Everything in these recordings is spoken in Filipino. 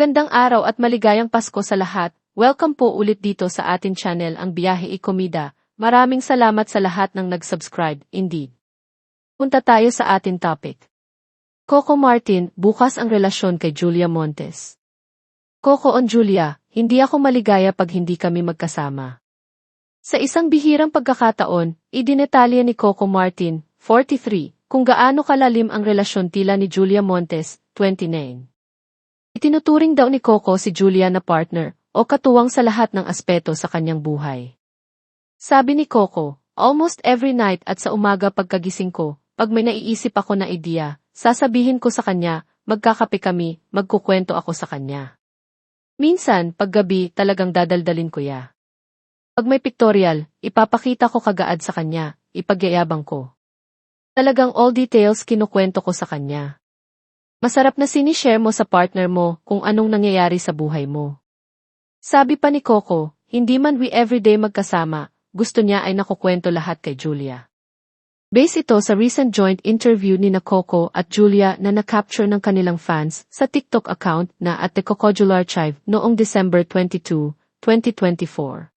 Gandang araw at maligayang Pasko sa lahat. Welcome po ulit dito sa atin channel ang Biyahe y Komida. Maraming salamat sa lahat ng nag-subscribe, indeed. Punta tayo sa atin topic. Coco Martin, bukas ang relasyon kay Julia Montes. Coco on Julia, hindi ako maligaya pag hindi kami magkasama. Sa isang bihirang pagkakataon, idinetalya ni Coco Martin, 43, kung gaano kalalim ang relasyon tila ni Julia Montes, 29. Itinuturing daw ni Coco si Julia na partner o katuwang sa lahat ng aspeto sa kanyang buhay. Sabi ni Coco, almost every night at sa umaga pagkagising ko, pag may naiisip ako na ideya, sasabihin ko sa kanya, magkakape kami, magkukwento ako sa kanya. Minsan, paggabi, talagang dadaldalin ko ya. Pag may pictorial, ipapakita ko kagaad sa kanya, ipagyayabang ko. Talagang all details kinukwento ko sa kanya. Masarap na sinishare mo sa partner mo kung anong nangyayari sa buhay mo. Sabi pa ni Coco, hindi man we everyday magkasama, gusto niya ay nakukwento lahat kay Julia. Base ito sa recent joint interview ni Coco at Julia na na-capture ng kanilang fans sa TikTok account na @thecocojularchive noong December 22, 2024.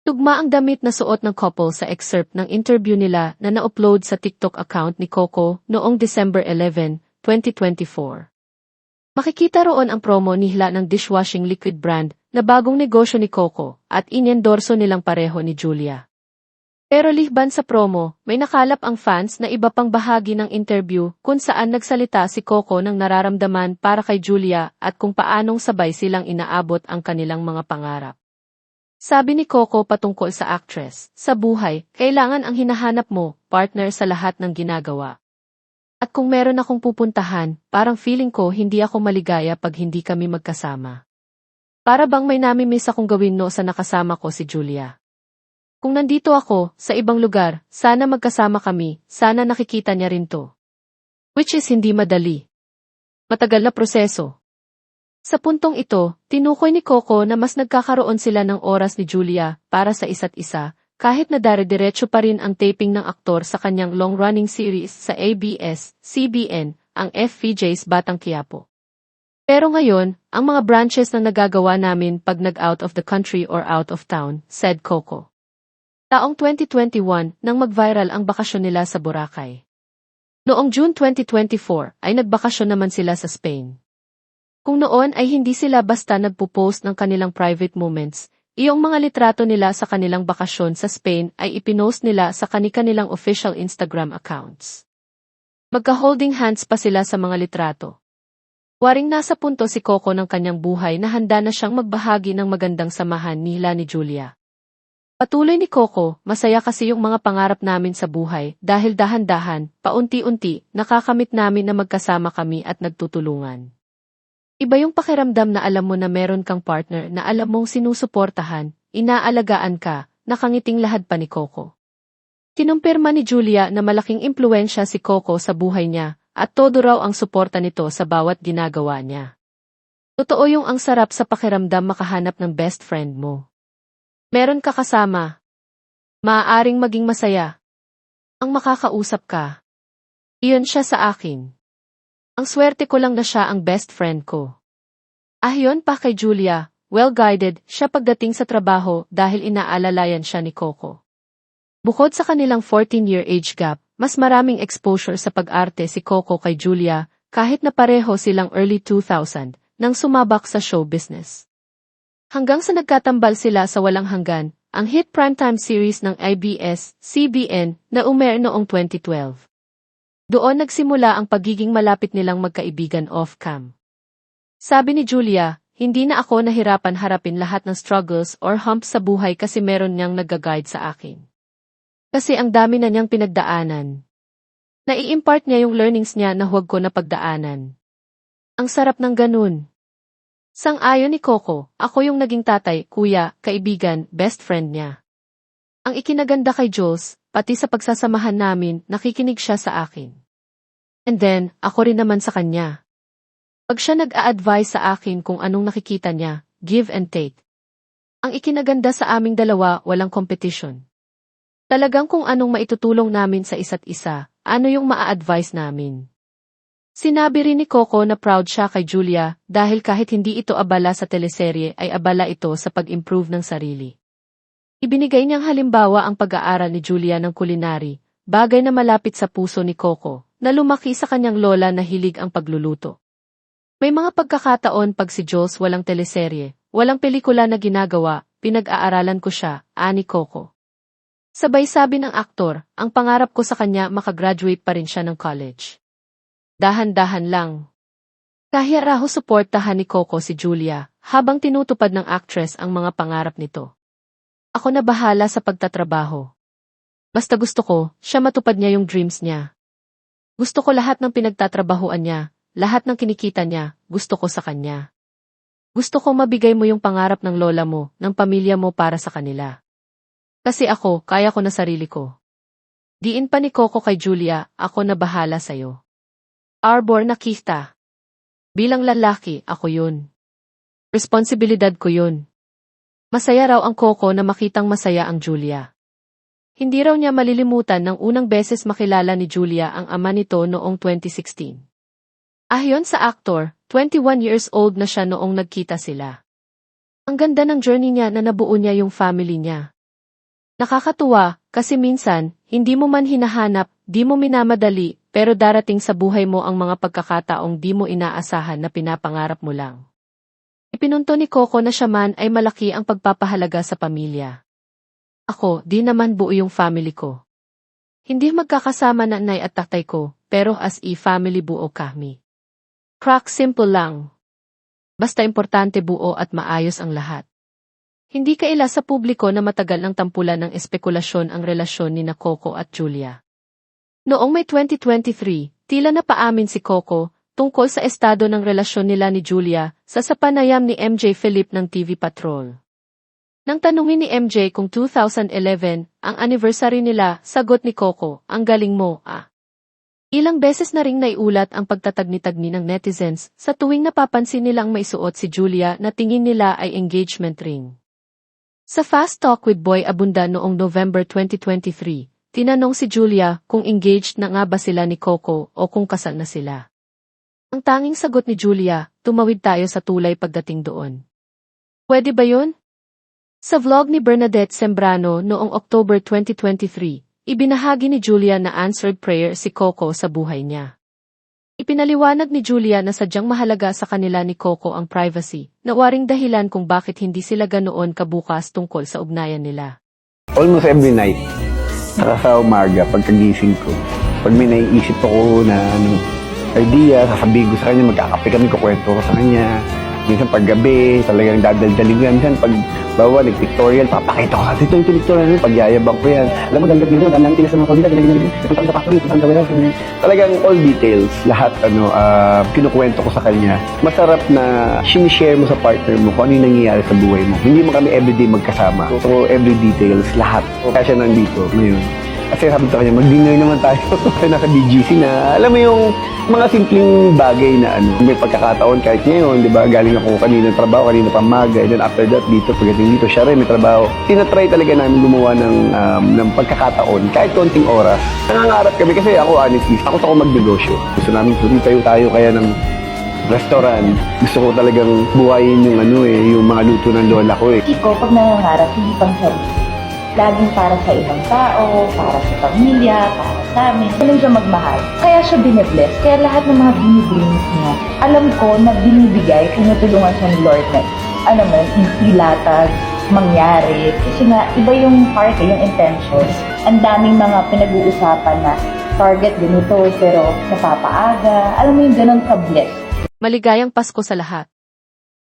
Tugma ang damit na suot ng couple sa excerpt ng interview nila na na-upload sa TikTok account ni Coco noong December 11, 2024. Makikita roon ang promo nihla ng dishwashing liquid brand na bagong negosyo ni Coco at inendorso nilang pareho ni Julia. Pero lihban sa promo, may nakalap ang fans na iba pang bahagi ng interview kung saan nagsalita si Coco ng nararamdaman para kay Julia at kung paanong sabay silang inaabot ang kanilang mga pangarap. Sabi ni Coco patungkol sa actress, sa buhay, kailangan ang hinahanap mo, partner sa lahat ng ginagawa. At kung meron akong pupuntahan, parang feeling ko hindi ako maligaya pag hindi kami magkasama. Para bang may namimiss akong gawin no sa nakasama ko si Julia. Kung nandito ako, sa ibang lugar, sana magkasama kami, sana nakikita niya rin to. Which is hindi madali. Matagal na proseso. Sa puntong ito, tinukoy ni Coco na mas nagkakaroon sila ng oras ni Julia para sa isa't isa, kahit na dire-diretso pa rin ang taping ng aktor sa kanyang long-running series sa ABS-CBN, ang FVJ's Batang Quiapo. Pero ngayon, ang mga branches na nagagawa namin pag nag-out of the country or out of town, said Coco. Taong 2021, nang mag-viral ang bakasyon nila sa Boracay. Noong June 2024, ay nagbakasyon naman sila sa Spain. Kung noon ay hindi sila basta nagpo-post ng kanilang private moments, iyong mga litrato nila sa kanilang bakasyon sa Spain ay ipinost nila sa kanilang official Instagram accounts. Magka-holding hands pa sila sa mga litrato. Waring nasa punto si Coco ng kanyang buhay na handa na siyang magbahagi ng magandang samahan nila ni Julia. Patuloy ni Coco, masaya kasi yung mga pangarap namin sa buhay dahil dahan-dahan, paunti-unti, nakakamit namin na magkasama kami at nagtutulungan. Iba yung pakiramdam na alam mo na meron kang partner na alam mong sinusuportahan, inaalagaan ka, nakangiting lahad pa ni Coco. Kinumpirma ni Julia na malaking impluwensya si Coco sa buhay niya at todo raw ang suporta nito sa bawat ginagawa niya. Totoo yung ang sarap sa pakiramdam makahanap ng best friend mo. Meron ka kasama. Maaaring maging masaya. Ang makakausap ka. Iyon siya sa akin. Ang swerte ko lang na siya ang best friend ko. Ayon pa kay Julia, well-guided siya pagdating sa trabaho dahil inaalalayan siya ni Coco. Bukod sa kanilang 14-year age gap, mas maraming exposure sa pag-arte si Coco kay Julia kahit na pareho silang early 2000 nang sumabak sa show business. Hanggang sa nagkatambal sila sa Walang Hanggan, ang hit primetime series ng ABS-CBN na umair noong 2012. Doon nagsimula ang pagiging malapit nilang magkaibigan off-cam. Sabi ni Julia, hindi na ako nahirapan harapin lahat ng struggles or humps sa buhay kasi meron niyang nag-guide sa akin. Kasi ang dami na niyang pinagdaanan. Nai-impart niya yung learnings niya na huwag ko na pagdaanan. Ang sarap ng ganun. Sang-ayon ni Coco, ako yung naging tatay, kuya, kaibigan, best friend niya. Ang ikinaganda kay Jules, pati sa pagsasamahan namin, nakikinig siya sa akin. And then, ako rin naman sa kanya. Pag siya nag-a-advise sa akin kung anong nakikita niya, give and take. Ang ikinaganda sa aming dalawa, walang competition. Talagang kung anong maitutulong namin sa isa't isa, ano yung maa-advise namin. Sinabi rin ni Coco na proud siya kay Julia dahil kahit hindi ito abala sa teleserye ay abala ito sa pag-improve ng sarili. Ibinigay niyang halimbawa ang pag-aaral ni Julia ng culinary, bagay na malapit sa puso ni Coco, na lumaki sa kanyang lola na hilig ang pagluluto. May mga pagkakataon pag si Jules walang teleserye, walang pelikula na ginagawa, pinag-aaralan ko siya, ani Coco. Sabay sabi ng aktor, ang pangarap ko sa kanya makagraduate pa rin siya ng college. Dahan-dahan lang. Kahit raho suportahan ni Coco si Julia, habang tinutupad ng actress ang mga pangarap nito. Ako na bahala sa pagtatrabaho. Basta gusto ko, siya matupad niya yung dreams niya. Gusto ko lahat ng pinagtatrabahuan niya, lahat ng kinikita niya, gusto ko sa kanya. Gusto ko mabigay mo yung pangarap ng lola mo, ng pamilya mo para sa kanila. Kasi ako, kaya ko na sarili ko. Diin pa ni Coco kay Julia, ako na bahala sa'yo. Arbor nakita. Bilang lalaki, ako yun. Responsibilidad ko yun. Masaya raw ang Coco na makitang masaya ang Julia. Hindi raw niya malilimutan nang unang beses makilala ni Julia ang ama nito noong 2016. Ayon sa aktor, 21 years old na siya noong nagkita sila. Ang ganda ng journey niya na nabuo niya yung family niya. Nakakatuwa, kasi minsan, hindi mo man hinahanap, di mo minamadali, pero darating sa buhay mo ang mga pagkakataong di mo inaasahan na pinapangarap mo lang. Ipinunto ni Coco na siya man ay malaki ang pagpapahalaga sa pamilya. Ako, di naman buo yung family ko. Hindi magkakasama na nanay at tatay ko, pero as a family buo kami. Crack simple lang. Basta importante buo at maayos ang lahat. Hindi kaila sa publiko na matagal ng tampulan ng espekulasyon ang relasyon ni na Coco at Julia. Noong May 2023, tila napaamin si Coco tungkol sa estado ng relasyon nila ni Julia sa panayam ni MJ Philip ng TV Patrol. Nang tanungin ni MJ kung 2011 ang anniversary nila, sagot ni Coco, ang galing mo, ah. Ilang beses na ring naiulat ang pagtatagni-tagni ng netizens sa tuwing napapansin nilang may suot si Julia na tingin nila ay engagement ring. Sa Fast Talk with Boy Abunda noong November 2023, tinanong si Julia kung engaged na nga ba sila ni Coco o kung kasal na sila. Ang tanging sagot ni Julia, tumawid tayo sa tulay pagdating doon. Pwede ba yun? Sa vlog ni Bernadette Sembrano noong October 2023, ibinahagi ni Julia na answered prayer si Coco sa buhay niya. Ipinaliwanag ni Julia na sadyang mahalaga sa kanila ni Coco ang privacy, na waring dahilan kung bakit hindi sila ganoon kabukas tungkol sa ugnayan nila. Almost every night, saka sa umaga, pagkagising ko, pag may naiisip ako na idea, sasabihin ko sa kanya, magkakape kami, kukwento ko sa kanya. Minsan paggabi, talagang dadaldaling ko yan. Minsan pag bawa, nag-pictorial, papakita ko sa ito yung pictorial, pagyayabang ko yan. Alam mo, ganda dito, ganda tila sa mga komida, ganda sa factory, talagang all details, lahat kinukwento ko sa kanya. Masarap na sinishare mo sa partner mo kung ano yung nangyayari sa buhay mo. Hindi mo kami everyday magkasama. So every details, lahat. Kaya siya nandito ngayon. Kasi sabi ko kanya, mag-dinner naman tayo. Kasi nasa BGC na, alam mo yung mga simpleng bagay na may pagkakataon kahit ngayon, di ba, galing ako kanina trabaho, kanina pamaga, and then after that, dito, pagdating dito, siya rin may trabaho. Tinatry talaga namin gumawa ng pagkakataon, kahit konting oras. Nangangarap kami kasi ako, honestly, ako magnegosyo. Gusto namin, tayo kaya ng restaurant. Gusto ko talagang buhayin yung yung mga luto ng lola ko eh. Kiko, pag nangangarap, hindi pang sarili. Laging para sa ibang tao, para sa pamilya, para sa amin. Ganun siya magmahal. Kaya siya binibless. Kaya lahat ng mga binibreams niya, alam ko na binibigay, tinutulungan siya ni Lord na, alam mo, ilatag, mangyari. Kasi nga, iba yung heart, yung intentions. Ang daming mga pinag-uusapan na target ganito, pero napapaaga. Alam mo yung ganun ka-bless. Maligayang Pasko sa lahat.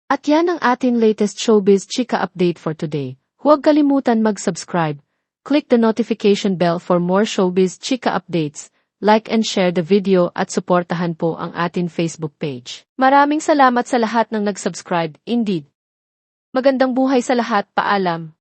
At yan ang ating latest showbiz chika update for today. Huwag kalimutan mag-subscribe. Click the notification bell for more showbiz chika updates. Like and share the video at suportahan po ang ating Facebook page. Maraming salamat sa lahat ng nag-subscribe, indeed. Magandang buhay sa lahat, paalam.